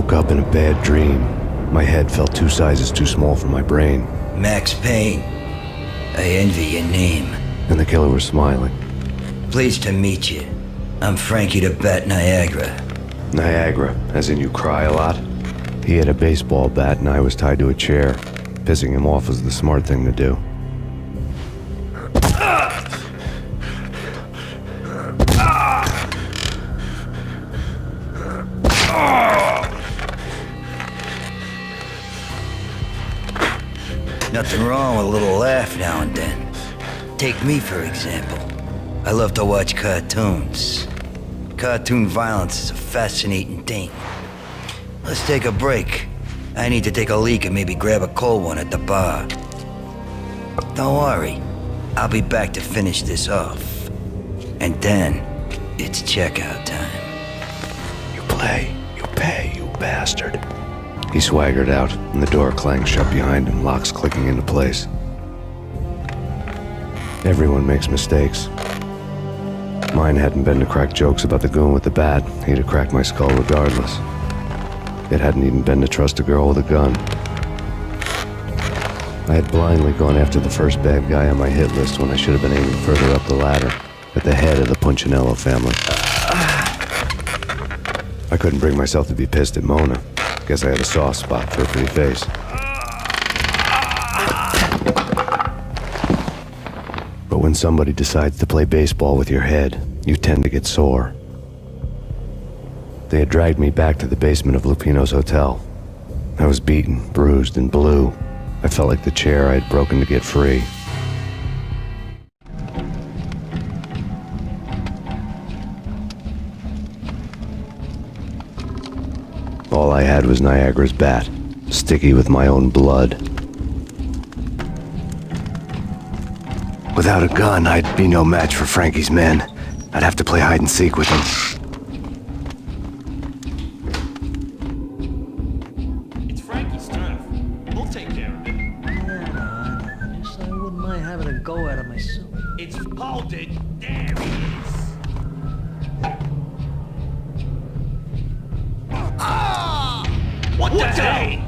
woke up in a bad dream. My head felt 2 sizes too small for my brain. Max Payne. I envy your name. And the killer was smiling. Pleased to meet you. I'm Frankie the Bat Niagara. Niagara, as in you cry a lot? He had a baseball bat and I was tied to a chair. Pissing him off was the smart thing to do. Nothing wrong with a little laugh now and then. Take me, for example. I love to watch cartoons. Cartoon violence is a fascinating thing. Let's take a break. I need to take a leak and maybe grab a cold one at the bar. Don't worry. I'll be back to finish this off. And then, it's checkout time. You play, you pay, you bastard. He swaggered out, and the door clanged shut behind him, locks clicking into place. Everyone makes mistakes. Mine hadn't been to crack jokes about the goon with the bat. He'd have cracked my skull regardless. It hadn't even been to trust a girl with a gun. I had blindly gone after the first bad guy on my hit list when I should have been aiming further up the ladder, at the head of the Punchinello family. I couldn't bring myself to be pissed at Mona. Guess I had a soft spot for her pretty face. But when somebody decides to play baseball with your head, you tend to get sore. They had dragged me back to the basement of Lupino's hotel. I was beaten, bruised, and blue. I felt like the chair I had broken to get free. All I had was Niagara's bat, sticky with my own blood. Without a gun, I'd be no match for Frankie's men. I'd have to play hide and seek with them. It's Frankie's turf. We'll take care of it. Yeah, I guess I wouldn't mind having a go at it myself. It's hold it. There he is. What the hell?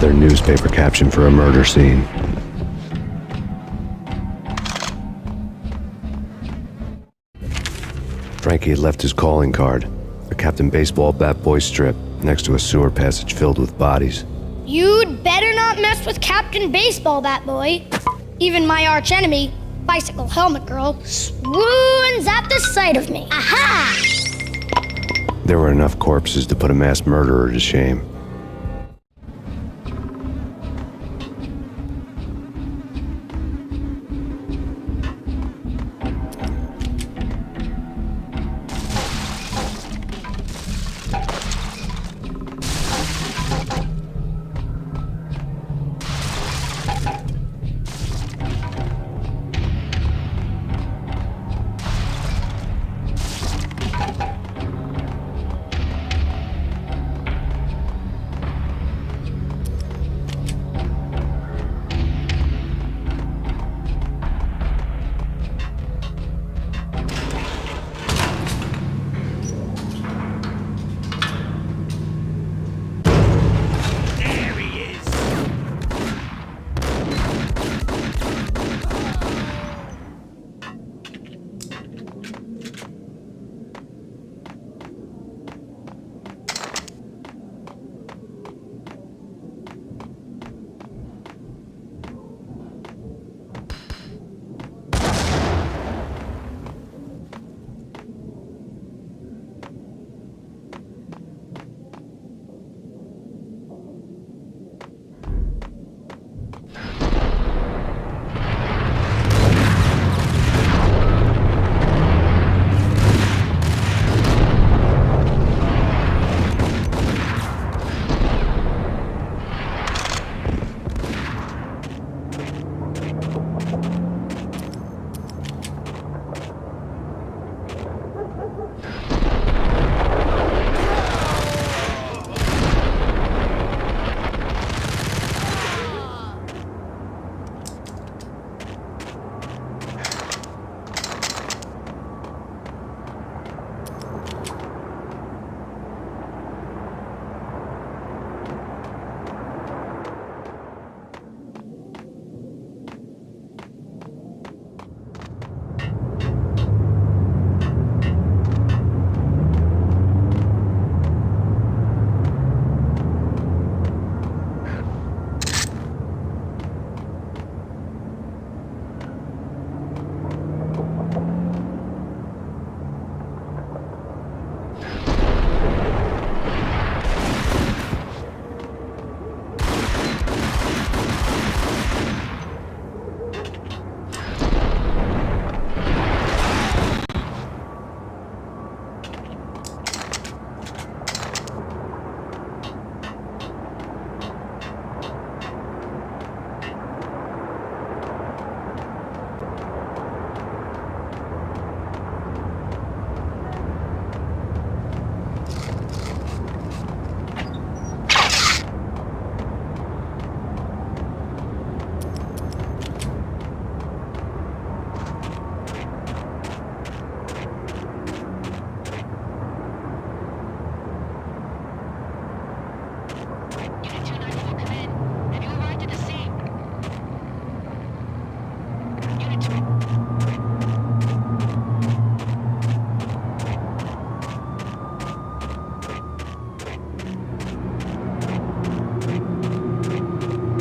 Another newspaper caption for a murder scene. Frankie had left his calling card, a Captain Baseball bat boy strip, next to a sewer passage filled with bodies. You'd better not mess with Captain Baseball Bat Boy. Even my archenemy, Bicycle Helmet Girl, swoons at the sight of me. Aha! There were enough corpses to put a mass murderer to shame. There he is.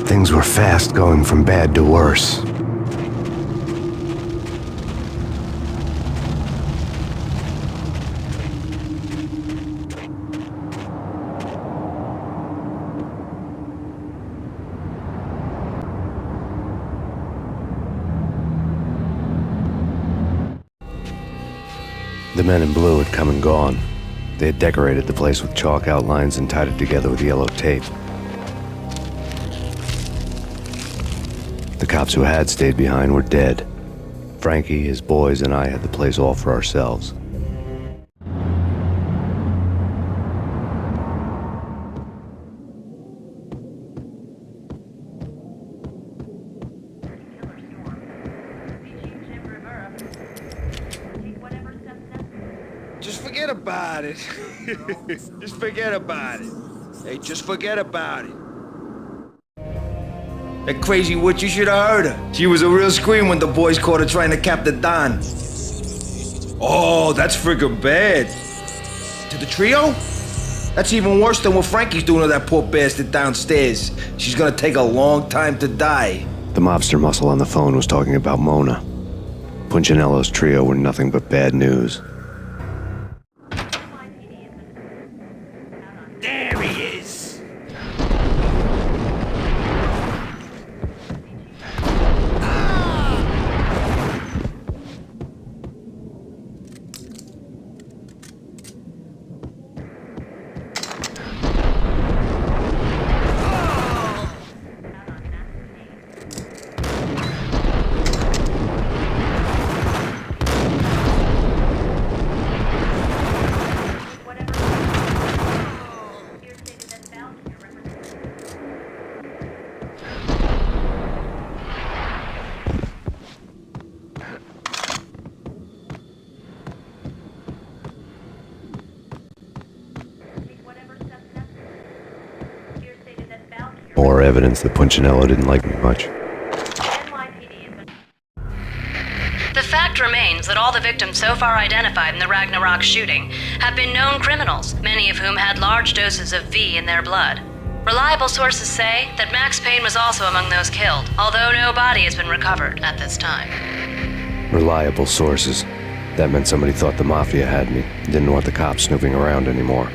Things were fast going from bad to worse. The men in blue had come and gone. They had decorated the place with chalk outlines and tied it together with yellow tape. The cops who had stayed behind were dead. Frankie, his boys, and I had the place all for ourselves. Just forget about it. Just forget about it. Hey, just forget about it. That crazy witch, you should have heard her. She was a real scream when the boys caught her trying to cap the Don. Oh, that's friggin' bad. To the trio? That's even worse than what Frankie's doing to that poor bastard downstairs. She's gonna take a long time to die. The mobster muscle on the phone was talking about Mona. Punchinello's trio were nothing but bad news. There he is. More evidence that Punchinello didn't like me much. The fact remains that all the victims so far identified in the Ragnarok shooting have been known criminals, many of whom had large doses of V in their blood. Reliable sources say that Max Payne was also among those killed, although no body has been recovered at this time. Reliable sources. That meant somebody thought the Mafia had me, didn't want the cops snooping around anymore.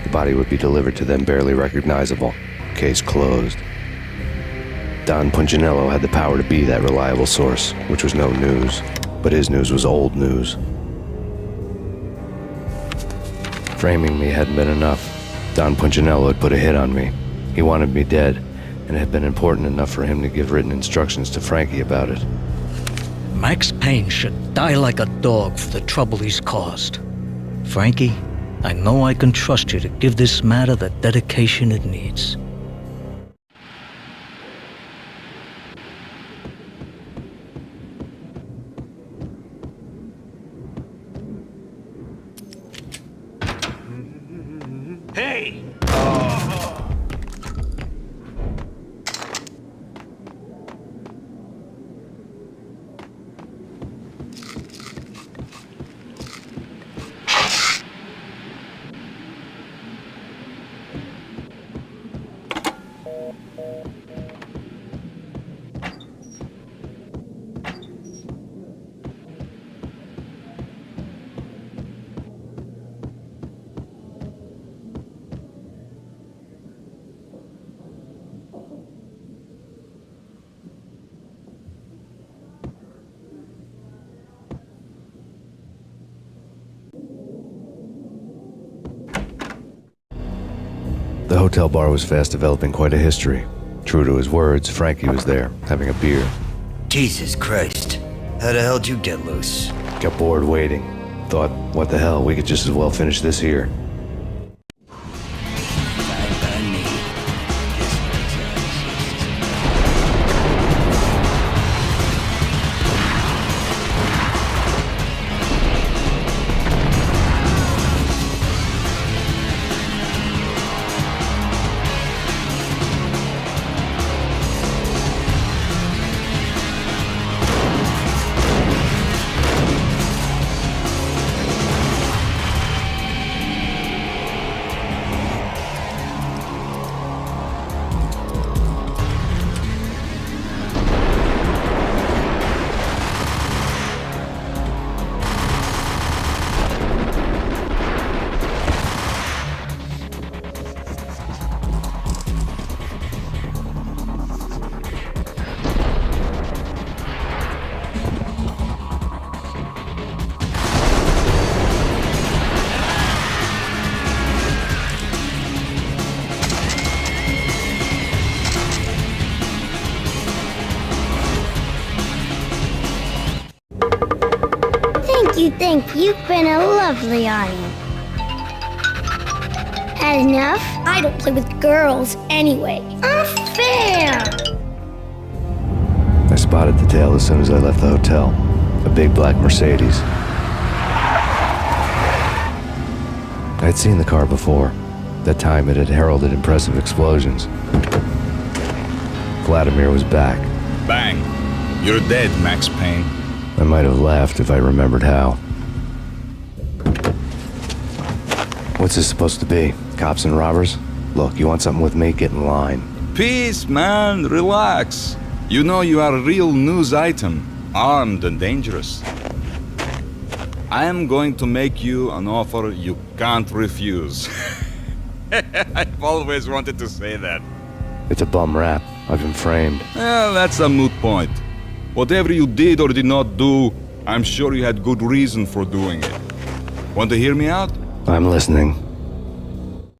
The body would be delivered to them barely recognizable. Case closed. Don Punchinello had the power to be that reliable source, which was no news. But his news was old news. Framing me hadn't been enough. Don Punchinello had put a hit on me. He wanted me dead, and it had been important enough for him to give written instructions to Frankie about it. Max Payne should die like a dog for the trouble he's caused. Frankie, I know I can trust you to give this matter the dedication it needs. Hey! The hotel bar was fast developing quite a history. True to his words, Frankie was there, having a beer. Jesus Christ. How the hell did you get loose? Got bored waiting. Thought, what the hell, we could just as well finish this here. Thank you. You've been a lovely audience. Had enough? I don't play with girls anyway. Unfair! I spotted the tail as soon as I left the hotel. A big black Mercedes. I'd seen the car before. That time it had heralded impressive explosions. Vladimir was back. Bang. You're dead, Max Payne. I might have laughed if I remembered how. What's this supposed to be? Cops and robbers? Look, you want something with me? Get in line. Peace, man. Relax. You know you are a real news item. Armed and dangerous. I am going to make you an offer you can't refuse. I've always wanted to say that. It's a bum rap. I've been framed. Well, that's a moot point. Whatever you did or did not do, I'm sure you had good reason for doing it. Want to hear me out? I'm listening.